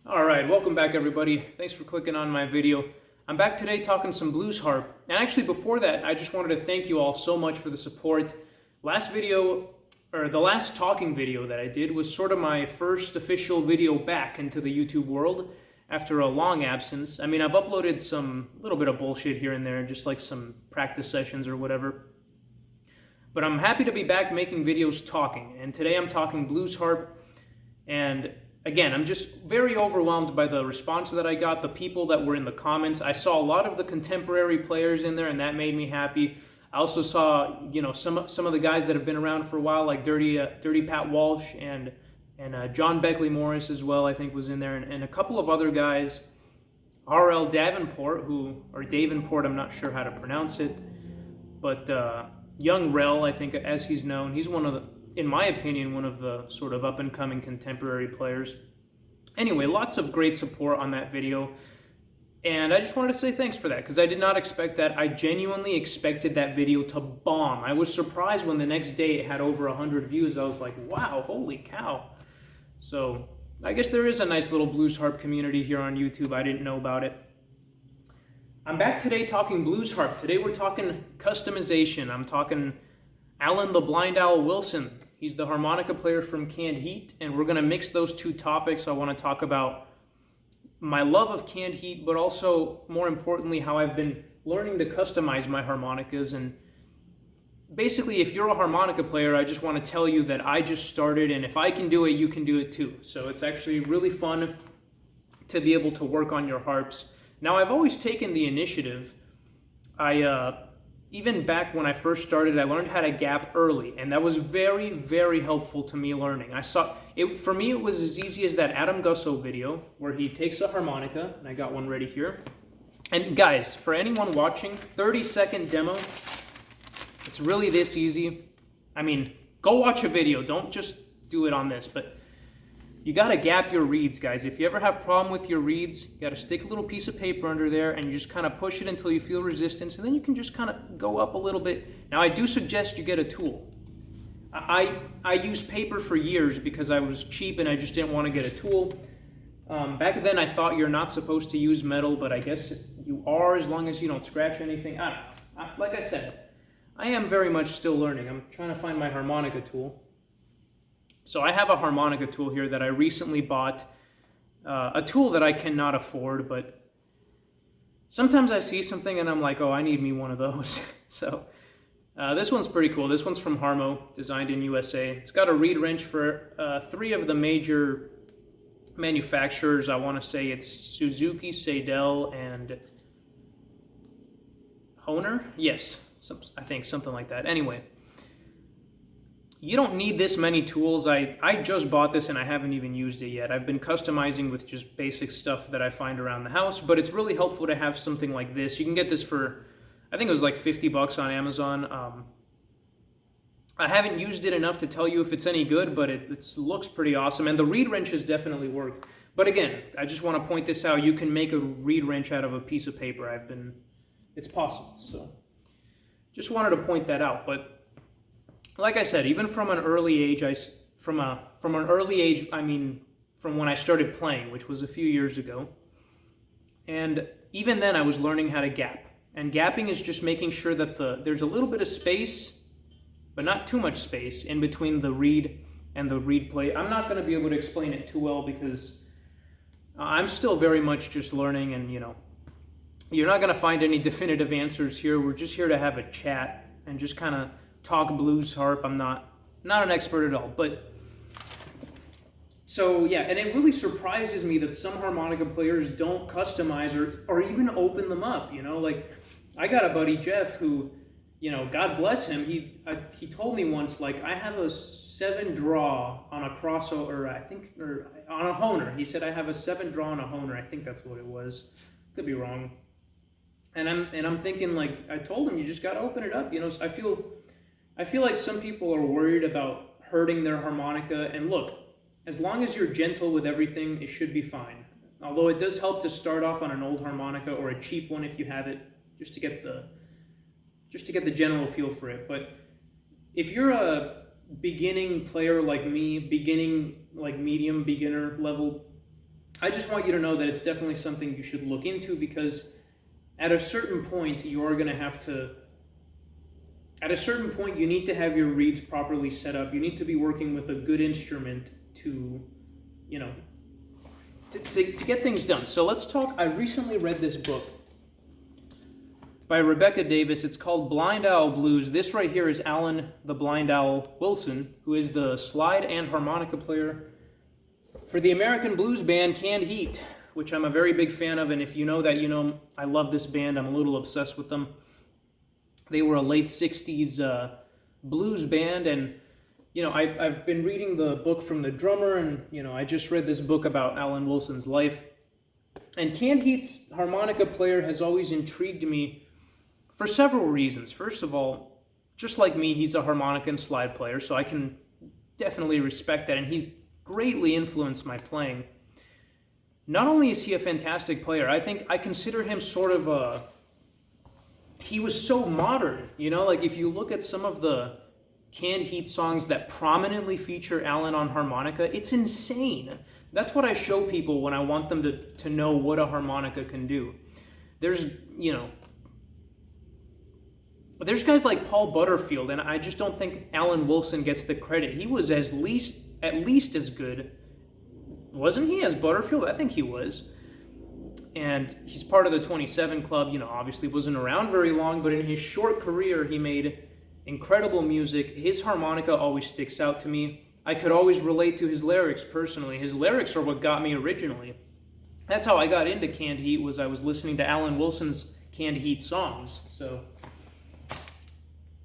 Alright, welcome back everybody. Thanks for clicking on my video. I'm back today talking some blues harp. And actually before that, I just wanted to thank you all so much for the support. The last talking video that I did was sort of my first official video back into the YouTube world after a long absence. I mean, I've uploaded some little bit of bullshit here and there, just like some practice sessions or whatever. But I'm happy to be back making videos talking. And today I'm talking blues harp. And again, I'm just very overwhelmed by the response that I got, the people that were in the comments. I saw a lot of the contemporary players in there, and that made me happy. I also saw, some of the guys that have been around for a while, like Dirty Pat Walsh and John Beckley Morris as well, I think was in there, and a couple of other guys. R.L. Davenport, or Davenport, I'm not sure how to pronounce it, but Young Rel, I think, as he's known, he's in my opinion, one of the sort of up-and-coming contemporary players. Anyway, lots of great support on that video. And I just wanted to say thanks for that, because I did not expect that. I genuinely expected that video to bomb. I was surprised when the next day it had over 100 views. I was like, wow, holy cow. So I guess there is a nice little blues harp community here on YouTube. I didn't know about it. I'm back today talking blues harp. Today we're talking customization. I'm talking Alan the Blind Owl Wilson. He's the harmonica player from Canned Heat, and we're going to mix those two topics. I want to talk about my love of Canned Heat, but also, more importantly, how I've been learning to customize my harmonicas. And basically, if you're a harmonica player, I just want to tell you that I just started, and if I can do it, you can do it too. So it's actually really fun to be able to work on your harps. Now, I've always taken the initiative. Even back when I first started, I learned how to gap early, and that was very, very helpful to me learning. For me, it was as easy as that Adam Gusso video where he takes a harmonica, and I got one ready here. And guys, for anyone watching, 30-second demo, it's really this easy. I mean, go watch a video, don't just do it on this, but you gotta gap your reeds, guys. If you ever have a problem with your reeds, you gotta stick a little piece of paper under there and you just kind of push it until you feel resistance, and then you can just kind of go up a little bit. Now, I do suggest you get a tool. I used paper for years because I was cheap and I just didn't want to get a tool. Back then, I thought you're not supposed to use metal, but I guess you are as long as you don't scratch anything. Like I said, I am very much still learning. I'm trying to find my harmonica tool. So I have a harmonica tool here that I recently bought, a tool that I cannot afford, but sometimes I see something and I'm like, oh, I need me one of those. So this one's pretty cool. This one's from Harmo, designed in USA. It's got a reed wrench for 3 of the major manufacturers. I want to say it's Suzuki, Seidel, and Hohner? Yes, I think something like that. Anyway. You don't need this many tools. I just bought this and I haven't even used it yet. I've been customizing with just basic stuff that I find around the house, but it's really helpful to have something like this. You can get this for, I think it was like 50 bucks on Amazon. I haven't used it enough to tell you if it's any good, but it looks pretty awesome, and the reed wrenches definitely work. But again, I just want to point this out. You can make a reed wrench out of a piece of paper. It's possible. So just wanted to point that out. But like I said, even from an early age, from when I started playing, which was a few years ago, and even then I was learning how to gap. And gapping is just making sure that there's a little bit of space, but not too much space, in between the reed and the reed plate. I'm not going to be able to explain it too well because I'm still very much just learning, and you're not going to find any definitive answers here. We're just here to have a chat and just kind of talk blues harp. I'm not an expert at all, but so yeah, and it really surprises me that some harmonica players don't customize or even open them up. Like I got a buddy Jeff who, God bless him. He told me once, like, I have a 7 draw on a crossover, or on a Hohner. He said I have a 7 draw on a Hohner. I think that's what it was. Could be wrong. And I'm thinking, like, I told him, you just got to open it up. I feel like some people are worried about hurting their harmonica, and look, as long as you're gentle with everything, it should be fine. Although it does help to start off on an old harmonica or a cheap one if you have it, just to get the general feel for it. But if you're a beginning player like me, medium beginner level, I just want you to know that it's definitely something you should look into, because at a certain point you are going to have to, at a certain point you need to have your reeds properly set up. You need to be working with a good instrument to, you know, to get things done. So let's talk. I recently read this book by Rebecca Davis. It's called Blind Owl Blues. This right here is Alan the Blind Owl Wilson, who is the slide and harmonica player for the American blues band Canned Heat, which I'm a very big fan of. And if you know that, you know I love this band. I'm a little obsessed with them. They were a late 60s blues band, and you know, I've been reading the book from the drummer, and you know, I just read this book about Alan Wilson's life. And Canned Heat's harmonica player has always intrigued me for several reasons. First of all, just like me, he's a harmonica and slide player, so I can definitely respect that, and he's greatly influenced my playing. Not only is he a fantastic player, I consider him sort of a, he was so modern, you know, like if you look at some of the Canned Heat songs that prominently feature Alan on harmonica, it's insane. That's what I show people when I want them to know what a harmonica can do. There's, you know, there's guys like Paul Butterfield, and I just don't think Alan Wilson gets the credit. He was at least as good, wasn't he, as Butterfield? I think he was. And he's part of the 27 Club, you know, obviously wasn't around very long, but in his short career, he made incredible music. His harmonica always sticks out to me. I could always relate to his lyrics personally. His lyrics are what got me originally. That's how I got into Canned Heat, was I was listening to Alan Wilson's Canned Heat songs. So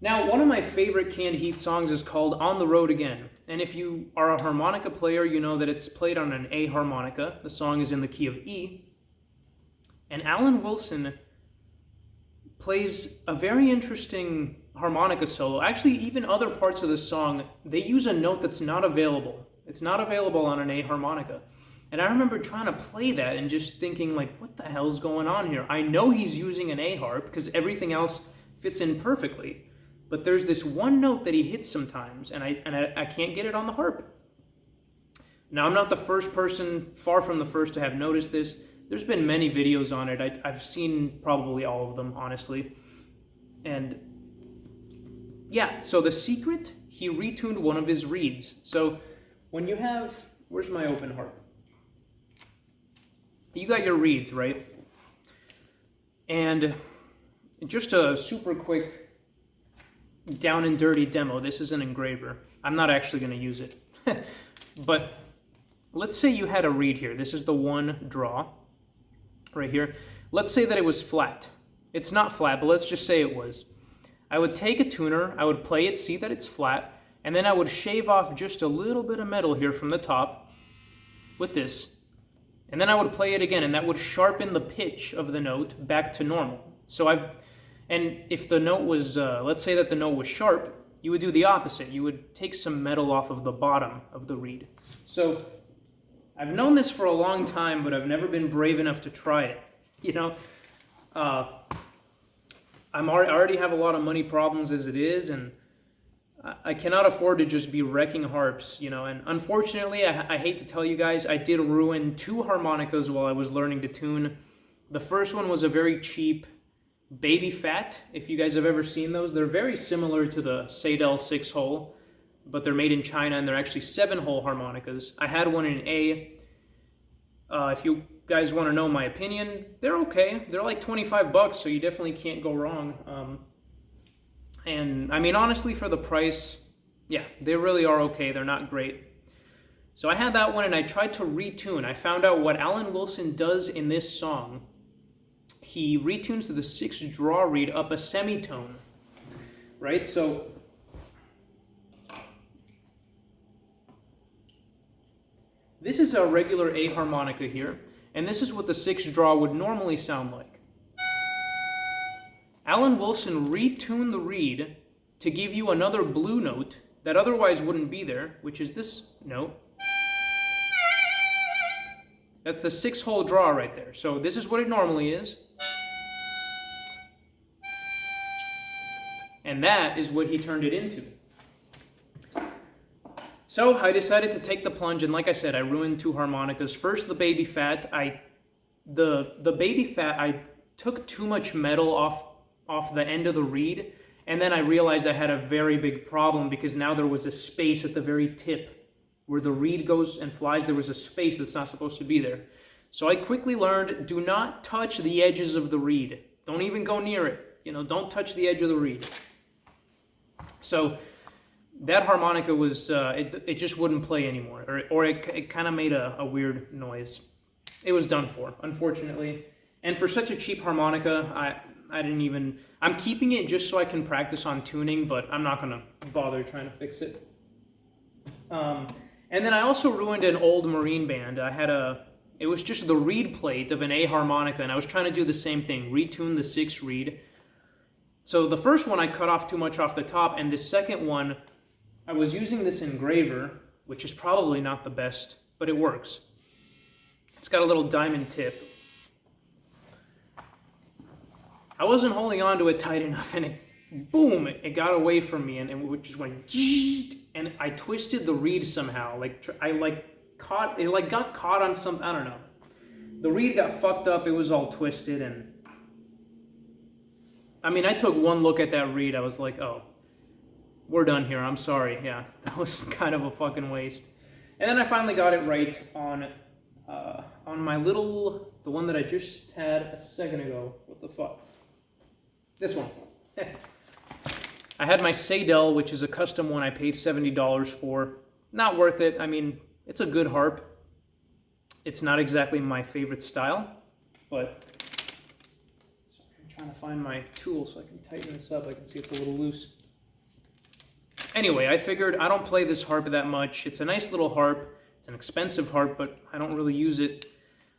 now, one of my favorite Canned Heat songs is called On the Road Again. And if you are a harmonica player, you know that it's played on an A harmonica. The song is in the key of E. And Alan Wilson plays a very interesting harmonica solo. Actually, even other parts of the song, they use a note that's not available. It's not available on an A harmonica. And I remember trying to play that and just thinking, like, what the hell's going on here? I know he's using an A harp because everything else fits in perfectly. But there's this one note that he hits sometimes, and I can't get it on the harp. Now, I'm not the first person, far from the first, to have noticed this. There's been many videos on it. I've seen probably all of them, honestly. And yeah, so the secret, he retuned one of his reeds. So when you have, where's my open harp? You got your reeds, right? And just a super quick down and dirty demo. This is an engraver. I'm not actually going to use it. But let's say you had a reed here. This is the one draw right here. Let's say that it was flat. It's not flat, but let's just say it was. I would take a tuner, I would play it, see that it's flat, and then I would shave off just a little bit of metal here from the top with this. And then I would play it again, and that would sharpen the pitch of the note back to normal. And if the note was, let's say that the note was sharp, you would do the opposite. You would take some metal off of the bottom of the reed. So I've known this for a long time, but I've never been brave enough to try it. You know, I already have a lot of money problems as it is, and I cannot afford to just be wrecking harps, you know. And unfortunately, I hate to tell you guys, I did ruin 2 harmonicas while I was learning to tune. The first one was a very cheap Baby Fat, if you guys have ever seen those. They're very similar to the Seidel 6-hole, but they're made in China, and they're actually 7-hole harmonicas. I had one in A. If you guys want to know my opinion, they're okay. They're like $25, so you definitely can't go wrong. And I mean, honestly, for the price, yeah, they really are okay. They're not great. So I had that one, and I tried to retune. I found out what Alan Wilson does in this song. He retunes to the 6th draw reed up a semitone, right? So this is a regular A harmonica here, and this is what the 6th draw would normally sound like. Alan Wilson retuned the reed to give you another blue note that otherwise wouldn't be there, which is this note. That's the 6-hole draw right there. So this is what it normally is. And that is what he turned it into. So I decided to take the plunge, and like I said, I ruined 2 harmonicas. First, the baby fat. The baby fat, I took too much metal off the end of the reed, and then I realized I had a very big problem because now there was a space at the very tip where the reed goes and flies. There was a space that's not supposed to be there. So I quickly learned, do not touch the edges of the reed. Don't even go near it. You know, don't touch the edge of the reed. So that harmonica was, it just wouldn't play anymore, or it kind of made a weird noise. It was done for, unfortunately. And for such a cheap harmonica, I didn't even, I'm keeping it just so I can practice on tuning, but I'm not going to bother trying to fix it. And then I also ruined an old Marine Band. It was just the reed plate of an A harmonica, and I was trying to do the same thing, retune the 6th reed. So the first one I cut off too much off the top, and the second one, I was using this engraver, which is probably not the best, but it works. It's got a little diamond tip. I wasn't holding on to it tight enough, and it got away from me, and it just went, and I twisted the reed somehow. It got caught on some, I don't know. The reed got fucked up, it was all twisted, and I mean, I took one look at that reed, I was like, oh, we're done here, I'm sorry. Yeah, that was kind of a fucking waste. And then I finally got it right on my the one that I just had a second ago. What the fuck? This one. I had my Seidel, which is a custom one I paid $70 for. Not worth it. I mean, it's a good harp. It's not exactly my favorite style, but sorry, I'm trying to find my tool so I can tighten this up. I can see it's a little loose. Anyway, I figured I don't play this harp that much. It's a nice little harp. It's an expensive harp, but I don't really use it.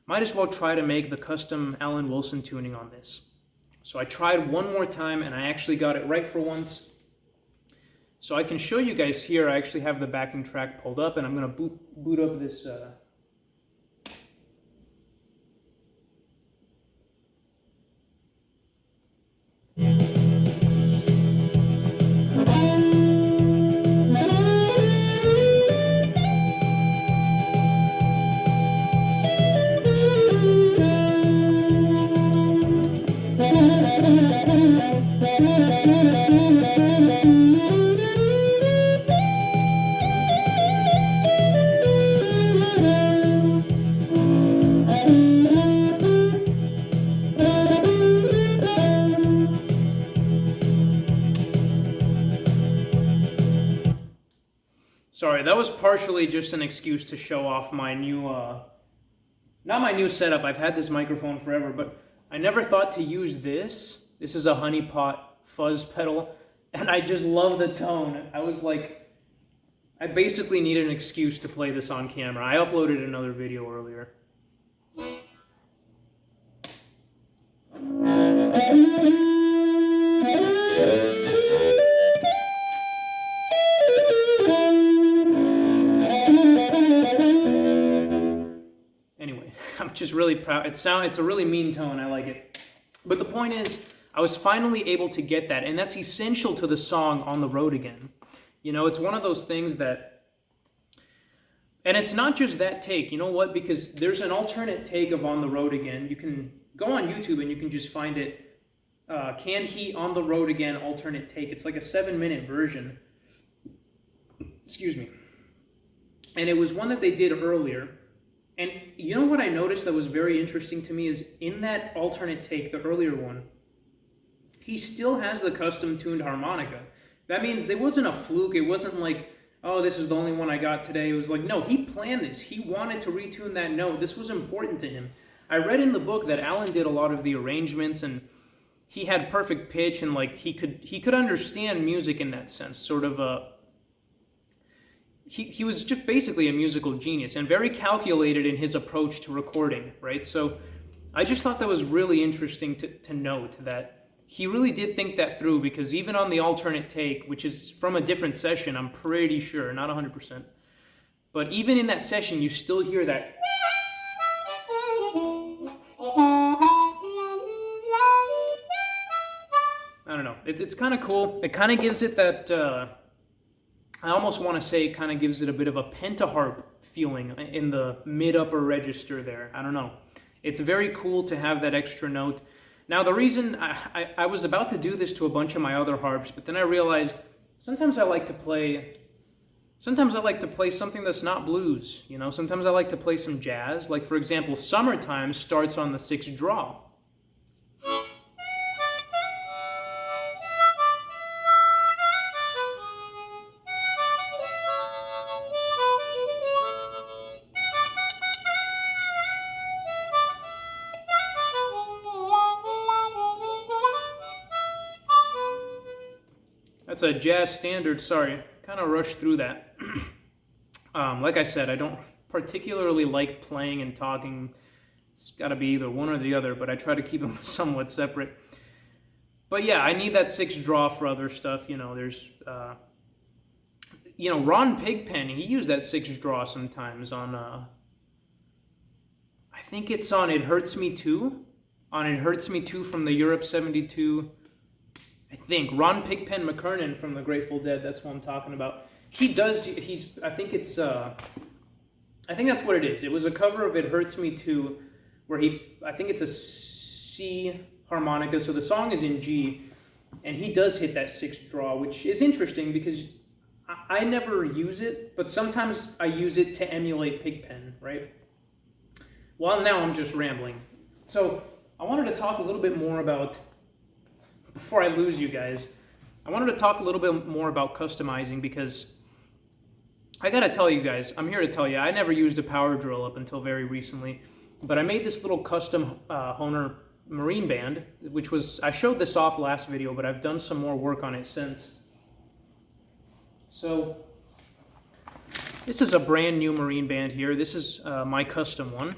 Might as well try to make the custom Alan Wilson tuning on this. So I tried one more time, and I actually got it right for once. So I can show you guys here. I actually have the backing track pulled up, and I'm going to boot up this... Sorry, that was partially just an excuse to show off my new, not my new setup. I've had this microphone forever, but I never thought to use this. This is a honeypot fuzz pedal, and I just love the tone. I was like, I basically needed an excuse to play this on camera. I uploaded another video earlier. I'm just really proud. It's a really mean tone. I like it. But the point is, I was finally able to get that, and that's essential to the song On the Road Again. You know, it's one of those things that, and it's not just that take. You know what? Because there's an alternate take of On the Road Again. You can go on YouTube and you can just find it. Canned Heat On the Road Again alternate take. It's like a 7-minute version. Excuse me. And it was one that they did earlier. And you know what I noticed that was very interesting to me is in that alternate take, the earlier one, he still has the custom tuned harmonica. That means there wasn't a fluke. It wasn't like, oh, this is the only one I got today. It was like, no, he planned this. He wanted to retune that note. This was important to him. I read in the book that Alan did a lot of the arrangements, and he had perfect pitch, and like he could understand music in that sense, sort of a... He was just basically a musical genius and very calculated in his approach to recording, right? So I just thought that was really interesting to note that he really did think that through, because even on the alternate take, which is from a different session, I'm pretty sure, not 100%, but even in that session, you still hear that. I don't know. It's kind of cool. It kind of gives it that... I almost want to say it kind of gives it a bit of a pentaharp feeling in the mid-upper register there. I don't know. It's very cool to have that extra note. Now, the reason I was about to do this to a bunch of my other harps, but then I realized sometimes I like to play something that's not blues, you know? Sometimes I like to play some jazz. Like, for example, Summertime starts on the 6th draw. That's a jazz standard, sorry. Kind of rushed through that. Like I said, I don't particularly like playing and talking. It's got to be either one or the other, but I try to keep them somewhat separate. But yeah, I need that 6th draw for other stuff. You know, there's, you know, Ron Pigpen, he used that 6th draw sometimes on, I think it's on It Hurts Me Too. On It Hurts Me Too from the Europe 72. I think Ron Pigpen McKernan from the Grateful Dead, that's what I'm talking about. I think that's what it is. It was a cover of It Hurts Me Too, where I think it's a C harmonica, so the song is in G, and he does hit that 6th draw, which is interesting because I never use it, but sometimes I use it to emulate Pigpen, right? Well, now I'm just rambling. So I wanted to talk a little bit more about, before I lose you guys, I wanted to talk a little bit more about customizing, because I gotta tell you guys, I'm here to tell you, I never used a power drill up until very recently, but I made this little custom Hohner Marine Band, which was, I showed this off last video, but I've done some more work on it since. So, this is a brand new Marine Band here. This is my custom one.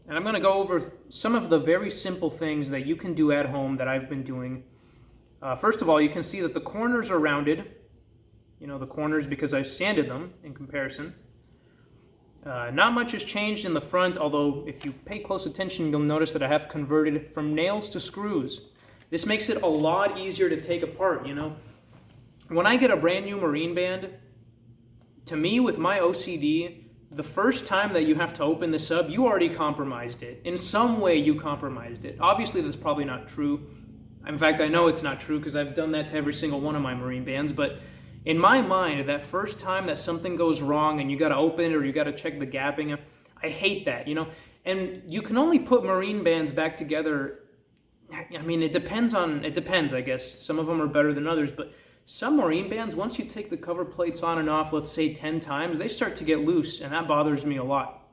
And I'm gonna go over some of the very simple things that you can do at home that I've been doing. First of all, you can see that the corners are rounded. You know, the corners because I've sanded them in comparison. Not much has changed in the front, although if you pay close attention, you'll notice that I have converted from nails to screws. This makes it a lot easier to take apart, you know. When I get a brand new Marine Band, to me, with my OCD, the first time that you have to open this up, you already compromised it. In some way, you compromised it. Obviously, that's probably not true. In fact, I know it's not true because I've done that to every single one of my Marine Bands, but in my mind, that first time that something goes wrong and you gotta open it or you gotta check the gapping, I hate that, you know? And you can only put Marine Bands back together, I mean, it depends, I guess. Some of them are better than others, but some Marine Bands, once you take the cover plates on and off, let's say 10 times, they start to get loose, and that bothers me a lot.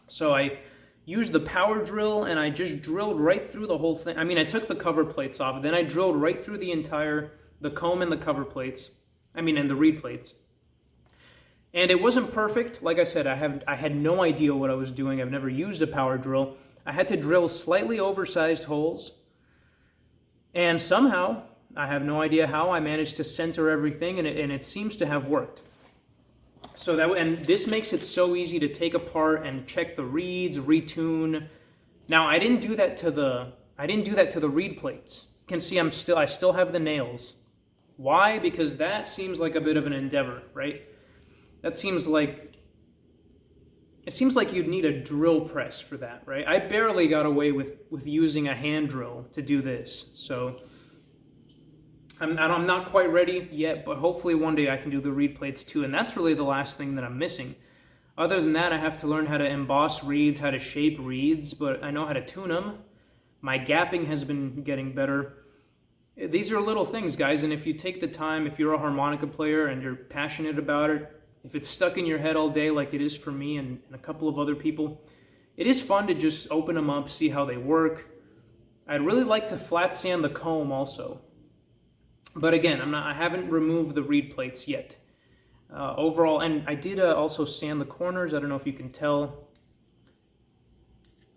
So I used the power drill, and I just drilled right through the whole thing. I mean, I took the cover plates off, then I drilled right through the comb and the cover plates. And the reed plates. And it wasn't perfect. Like I said, I had no idea what I was doing. I've never used a power drill. I had to drill slightly oversized holes. And somehow, I have no idea how, I managed to center everything, and it seems to have worked. And this makes it so easy to take apart and check the reeds, retune. Now, I didn't do that to the reed plates. You can see I still have the nails. Why? Because that seems like a bit of an endeavor, right? It seems like you'd need a drill press for that, right? I barely got away with using a hand drill to do this, so I'm not quite ready yet, but hopefully one day I can do the reed plates too, and that's really the last thing that I'm missing. Other than that, I have to learn how to emboss reeds, how to shape reeds, but I know how to tune them. My gapping has been getting better. These are little things, guys, and if you take the time, if you're a harmonica player and you're passionate about it, if it's stuck in your head all day like it is for me and a couple of other people, it is fun to just open them up, see how they work. I'd really like to flat sand the comb also. But again, I haven't removed the reed plates yet. Overall, and I did also sand the corners. I don't know if you can tell.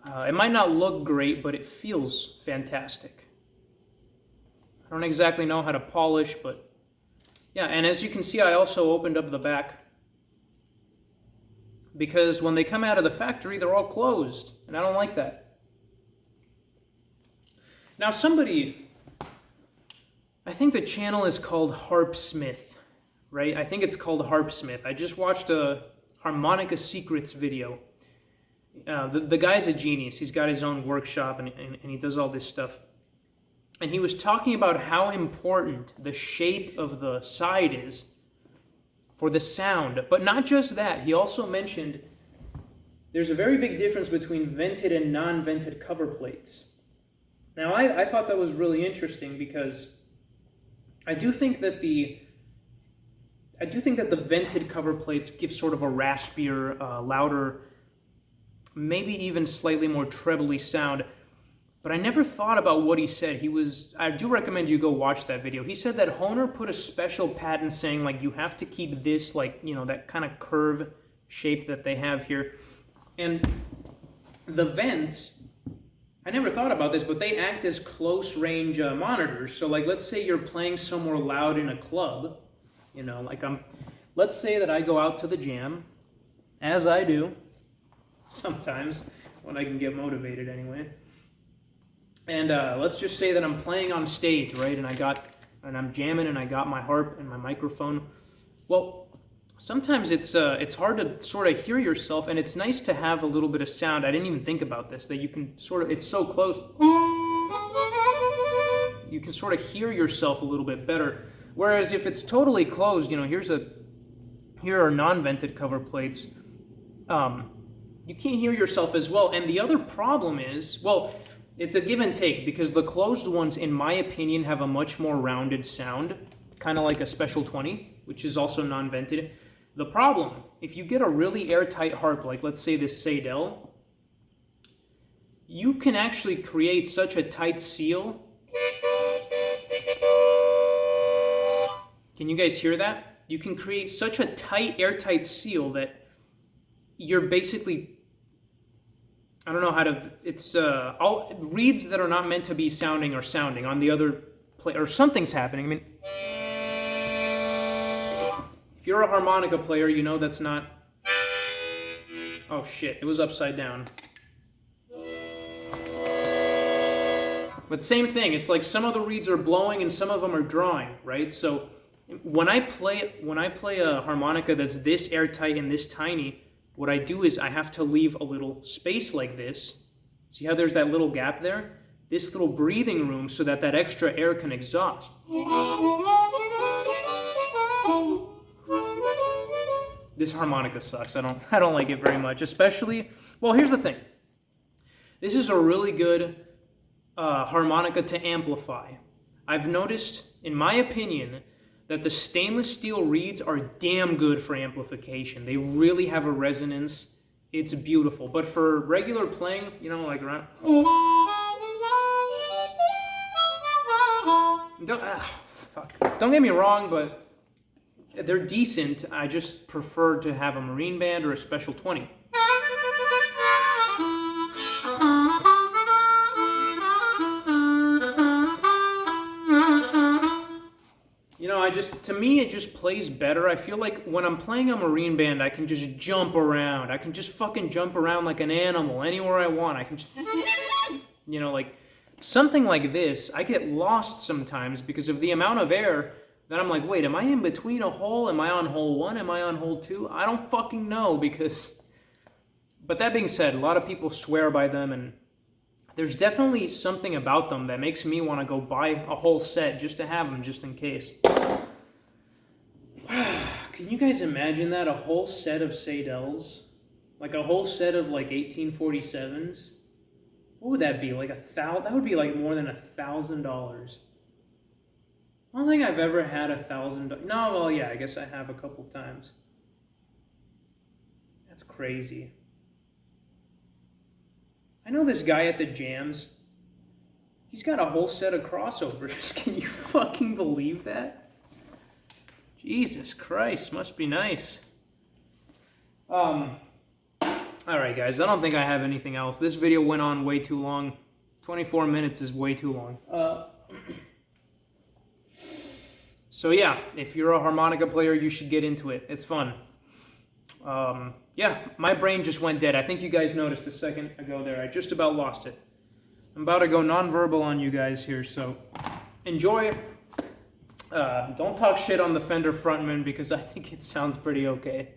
It might not look great, but it feels fantastic. I don't exactly know how to polish, but yeah, and as you can see, I also opened up the back because when they come out of the factory, they're all closed, and I don't like that. Now I think the channel is called Harp Smith, right? I think it's called Harpsmith. I just watched a Harmonica Secrets video. The guy's a genius. He's got his own workshop and he does all this stuff. And he was talking about how important the shape of the side is for the sound. But not just that. He also mentioned there's a very big difference between vented and non-vented cover plates. Now, I thought that was really interesting because I do think that the vented cover plates give sort of a raspier, louder, maybe even slightly more trebly sound. But I never thought about what he said. I do recommend you go watch that video. He said that Hohner put a special patent saying, like, you have to keep this, like, you know, that kind of curve shape that they have here. And the vents, I never thought about this, but they act as close range monitors. So, like, let's say you're playing somewhere loud in a club, you know, like let's say that I go out to the jam, as I do sometimes when I can get motivated anyway. And let's just say that I'm playing on stage, right? And I'm jamming, and I got my harp and my microphone. Well, sometimes it's hard to sort of hear yourself, and it's nice to have a little bit of sound. I didn't even think about this, that you can sort of, it's so close. You can sort of hear yourself a little bit better. Whereas if it's totally closed, you know, here are non-vented cover plates. You can't hear yourself as well. And the other problem is, well, it's a give and take, because the closed ones, in my opinion, have a much more rounded sound, kind of like a Special 20, which is also non-vented. The problem, if you get a really airtight harp, like let's say this Seidel, you can actually create such a tight seal. Can you guys hear that? You can create such a tight, airtight seal that you're basically, I don't know how to, it's all reeds that are not meant to be sounding are sounding on the other play, or something's happening. I mean, if you're a harmonica player, you know that's not, oh shit, it was upside down. But same thing, it's like some of the reeds are blowing and some of them are drawing, right? So when I play a harmonica that's this airtight and this tiny, what I do is I have to leave a little space like this. See how there's that little gap there? This little breathing room so that that extra air can exhaust. This harmonica sucks. I don't like it very much, especially, well, here's the thing. This is a really good harmonica to amplify. I've noticed, in my opinion, that the stainless steel reeds are damn good for amplification. They really have a resonance. It's beautiful. But for regular playing, you know, like around... Don't get me wrong, but they're decent. I just prefer to have a Marine Band or a Special 20. You know, to me, it just plays better. I feel like when I'm playing a Marine Band, I can just jump around. I can just fucking jump around like an animal anywhere I want. I can just, you know, like something like this, I get lost sometimes because of the amount of air that I'm like, wait, am I in between a hole? Am I on hole 1? Am I on hole 2? I don't fucking know because, but that being said, a lot of people swear by them, and there's definitely something about them that makes me want to go buy a whole set just to have them, just in case. Can you guys imagine that? A whole set of Seidels? Like a whole set of like 1847s? What would that be? Like that would be like more than $1,000. I don't think I've ever had $1,000. No, well, yeah, I guess I have a couple times. That's crazy. I know this guy at the jams. He's got a whole set of crossovers. Can you fucking believe that? Jesus Christ, must be nice. Alright guys, I don't think I have anything else. This video went on way too long. 24 minutes is way too long. So yeah, if you're a harmonica player, you should get into it. It's fun. Yeah, my brain just went dead. I think you guys noticed a second ago there. I just about lost it. I'm about to go nonverbal on you guys here, so enjoy. Don't talk shit on the Fender frontman because I think it sounds pretty okay.